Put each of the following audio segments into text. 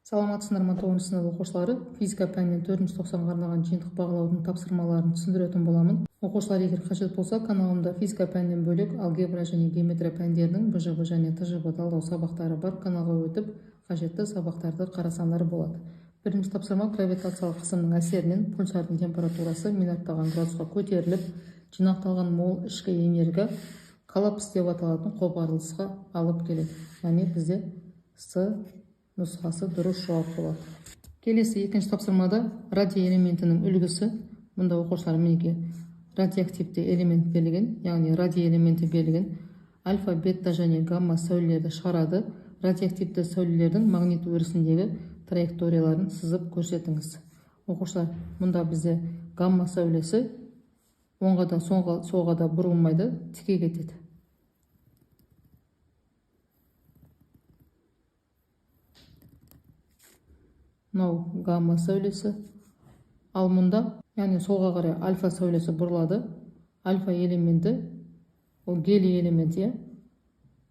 Саламатсыздар ма 9 сынып оқушылары? Физика пәнінен 4-ші тоқсанға арналған жиынтық бағалаудың тапсырмаларын түсіндіретін боламын. Оқушылар, егер қажет болса, каналымда физика пәнінен бөлек алгебра және геометрия пәндерінің БЖБ және ТЖБ талдау сабақтары бар. Каналға өтіп, қажетті сабақтарды қарасаңдар болады. Бірінші тапсырма: гравитациялық қысымның әсерінен пульсардың температурасы минуттаған градусқа көтеріліп, жинақталған мол ішкі энергия коллапс деп аталатын қопарылысқа алып келеді. Яғни бізде С нұсқасы дұрыс жауап болады. Келесі екінші тапсырмада радий элементінің үлгісі. Мұнда оқушылар мінеке радиоактивті элемент берілген, яғни радий элементі берілген. Альфа, бета және гамма сәулелерді шығарады. Радиоактивті сәулелердің магнит өрісіндегі траекторияларын сызып көрсетіңіз. Оқушылар, мұнда бізде гамма сәулесі оңға да солға да бұрылмайды, тіке кетеді. Мынау гамма сәулесі. Ал мұнда, яғни солға қарай альфа сәулесі бұрылады. Альфа элементі, ол гелий элементі,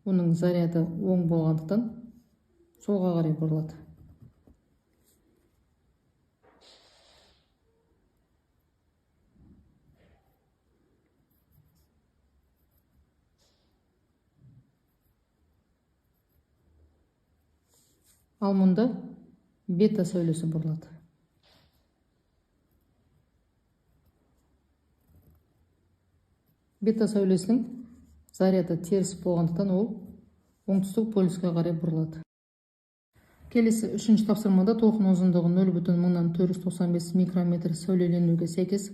оның заряды оң болғандықтан солға қарай бұрылады. Ал мұнда бета сәулесі бұрылады. Бета сәулесінің заряды теріс болғандықтан ол оңтүстік полюске қарай бұрылады. Келесі үшінші тапсырмада толқын ұзындығы 0,495 микрометр сәулеленуге сәйкес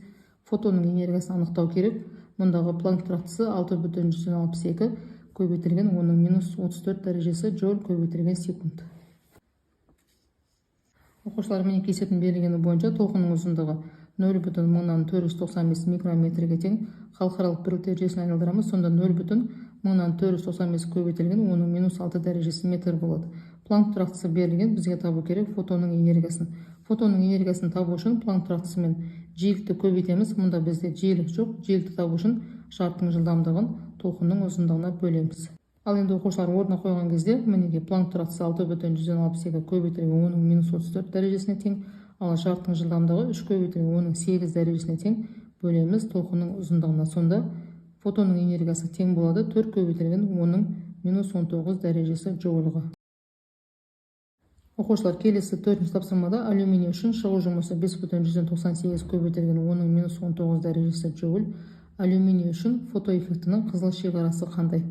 фотонның энергиясын анықтау керек. Мұндағы Планк тұрақтысы 6,162 көбейтілген оның минус 34 дәрежесі джоуль көбейтілген секунд. Оқушылар, міне есептің берілгені бойынша толқынның ұзындығы 0,495 микрометрге тең. Халықаралық бірліктер жүйесін айналдырамыз. Сонда 0,495 көбейтілген оның минус 6 дәрежесі метр болады. Планк тұрақтысы берілген, бізге табу керек фотонның энергиясын. Фотонның энергиясын табу үшін Планк тұрақтысымен жиілікті көбейтеміз. Мұнда бізде жиілік жоқ. Жиілікті табу үшін жарықтың жылдамдығын толқынның ұзындығына бөлеміз. Ал енді оқушылар орнына қойған кезде мінеге Планк тұрақтысы 6,162 көбейтілген оның минус 34 дәрежесіне тең, ал жарықтың жылдамдығы 3 көбейтілген оның 8 дәрежесіне тең, бөлеміз толқынның ұзындығына. Сонда фотонның энергиясы тең болады 4 көбейтілген оның минус 19 дәрежесі джоульға. Оқушылар, келесі 4-ші тапсырмада алюминий үшін шығу жұмысы 5,198 көбейтілген оның минус 19 дәрежесі джоуль. Алюминий үшін фотоэффектінің қызыл шекарасы қандай?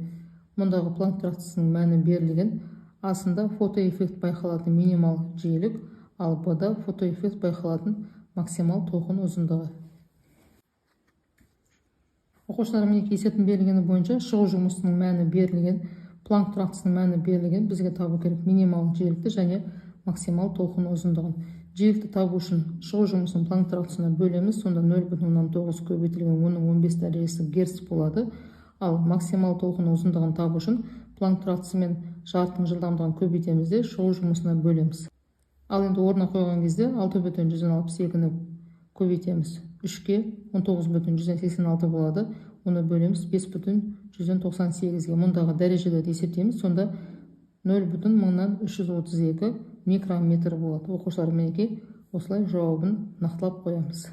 Мұндағы Планк тұрақтысының мәні берілген. Асында фотоэффект байқалатын минимал жиілік, ал Б-да фотоэффект байқалатын максимал толқын ұзындығы. Оқушылар, міне есептің берілгені бойынша шығу жұмысының мәні берілген. Планк тұрақтысының мәні берілген. Бізге табу керек минимал жиілікті және максимал толқын ұзындығын. Жиілікті табу үшін шығу жұмысын Планк тұрақтысына бөлеміз. Сонда 0,9 көбейтілген оның 15 дәрежесі герц болады. Ал максимал толқын ұзындығын табу үшін Планк тұрақтысы мен жарықтың жылдамдығын көбейтеміз де шығу жұмысына бөлеміз. Ал енді орнына қойған кезде 6,162-ні көбейтеміз 3-ке 19,186 болады. Оны бөлеміз 5,198-ге. Мұндағы дәрежелерді есептейміз. Сонда 0,332 микрометр болады. Оқушылар, мінеке осылай жауабын нақтылап қоямыз.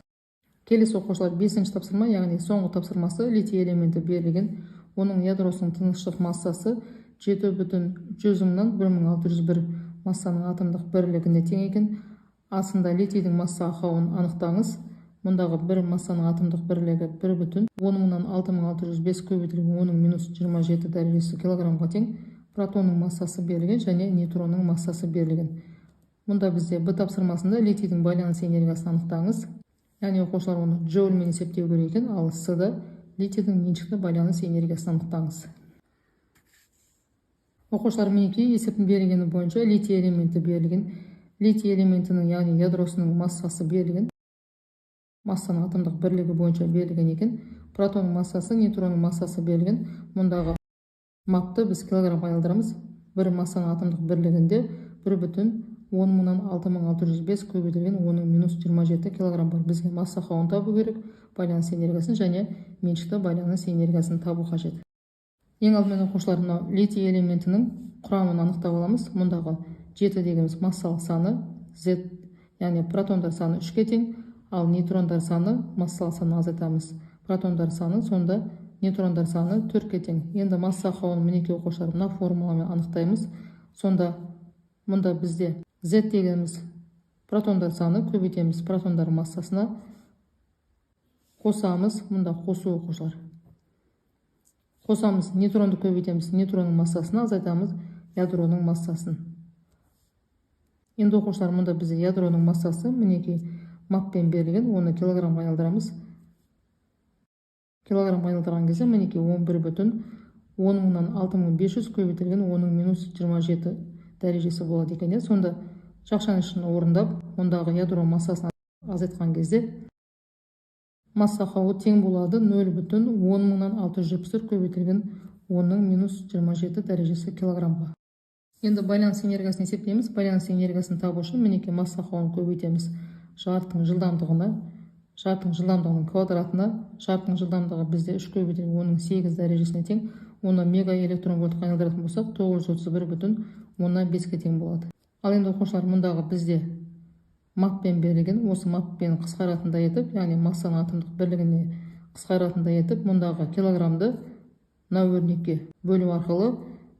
Келесі оқушылар 5-ші тапсырма, яғни соңғы тапсырмасы. Литий элементі берілген. Оның ядросының тыныштық массасы 7,100-1601 массаның атомдық бірлігіне тең екен. Асында литийдің масса ақауын анықтаңыз. Мұндағы бір массаның атомдық бірлігі 1,10-6605 көбейтілген оның минус 27 дәрежесі килограммға тең. Протонның массасы берілген және нейтронның массасы берілген. Мұнда бізде Б тапсырмасында литийдің байланыс энергиясын анықтаңыз. Яғни оқушылар оны джоульмен есептеу керек екен, ал С-да литийдің меншікті байланыс энергиясын анықтаңыз. Оқушылар, мінеке есептің берілгені бойынша литий элементі берілген. Литий элементінің, яғни ядросының массасы берілген. Массаның атомдық бірлігі бойынша берілген екен. Протонның массасы, нейтронның массасы берілген. Мұндағы мапты біз килограммға айналдырамыз. Бір массаның атомдық бірлігінде 1,10-6605 көбейтілген оның минус 27 килограмм бар. Бізге масса ақауын табу керек, байланыс энергиясын және меншікті байланыс энергиясын табу қажет. Ең алдымен оқушылар, мынау литий элементінің құрамын анықтап аламыз. Мұндағы жеті дегеніміз массалық саны, Z, яғни протондар саны 3-ке тең, ал нейтрондар саны массалық саны азайтамыз. Протондар саны сонда нейтрондар саны 4-ке тең. Енді масса ақауын мінеки оқушылар мына формуламен анықтаймыз. Сонда мұнда бізде Z дегеніміз протондар саны, көбейтеміз протондар массасына, қосамыз, мұнда қосу оқушылар. Қосамыз, нейтронды көбейтеміз, нейтронның массасына, азайтамыз ядроның массасын. Енді оқушылар, мұнда бізде ядроның массасы мінеки маппен берілген, оны килограммға айналдырамыз. Килограммға айналдырған кезде мінеки 11,10,6500 көбейтілген 10-27 дәрежесі болады екен. Сонда жақшаның ішін орындап, ондағы ядро массасын азайтқан кезде масса ақауы тең болады 0,10,674 көбейтілген 10-27 дәрежесі килограммға. Енді байланыс энергиясын есептейміз. Байланыс энергиясын табу үшін мінеки масса ақауын көбейтеміз жарықтың жылдамдығының квадратына. Жарықтың жылдамдығы бізде 3 көбейтілген 8 дәрежесіне тең. Оны мега электрон вольтқа айналдыратын болсақ 931,5-ке тең болады. Ал енді оқушылар, мұндағы бізде маппен берілген, осы маппен қысқаратындай етіп, яғни массаны атомдық бірлігіне қысқаратындай етіп, мұндағы килограммды мына өрнекке бөлу арқылы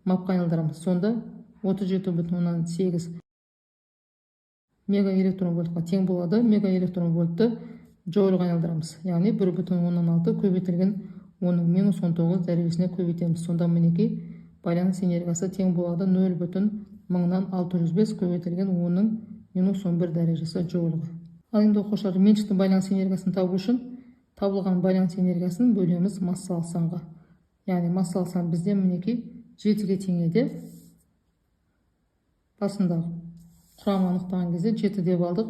мапқа айналдырамыз. Сонда 37,8 мега электрон вольтқа тең болады. Мега электрон вольтты джоульға айналдырамыз. Яғни 1,16 көбейтілген 10-19 дәрежесіне көбейтеміз. Сонда мінеки байланыс энергиясы тең болады 0,1605 көбейтілген 10-11 дәрежесі джоульға. Ал енді оқушылар, меншікті байланыс энергиясын табу үшін табылған байланыс энергиясын бөлеміз массалық санға. Яғни массалық сан бізде мінеки 7-ге тең еді. Басында құрамын анықтаған кезде 7 деп алдық.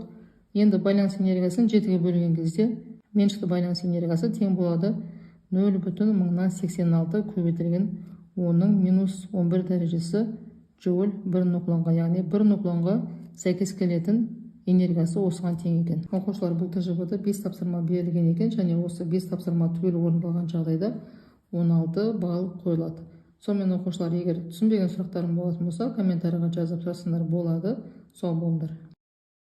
Енді байланыс энергиясын 7-ге бөлген кезде меншікті байланыс энергиясы тең болады 0,86 көбейтілген 10-11 дәрежесі джоуль 1 нуклонға. Яғни 1 нуклонға сәйкес келетін энергиясы осыған тең екен. Оқушылар, бұл тжб-да 5 тапсырма берілген екен, және осы 5 тапсырма түгел орындалған жағдайда 16 балл қойылады. Сонымен оқушылар, егер түсінбеген сұрақтарың болатын болса, комментарийға жазып жазсаңдар болады. Сау болыңдар.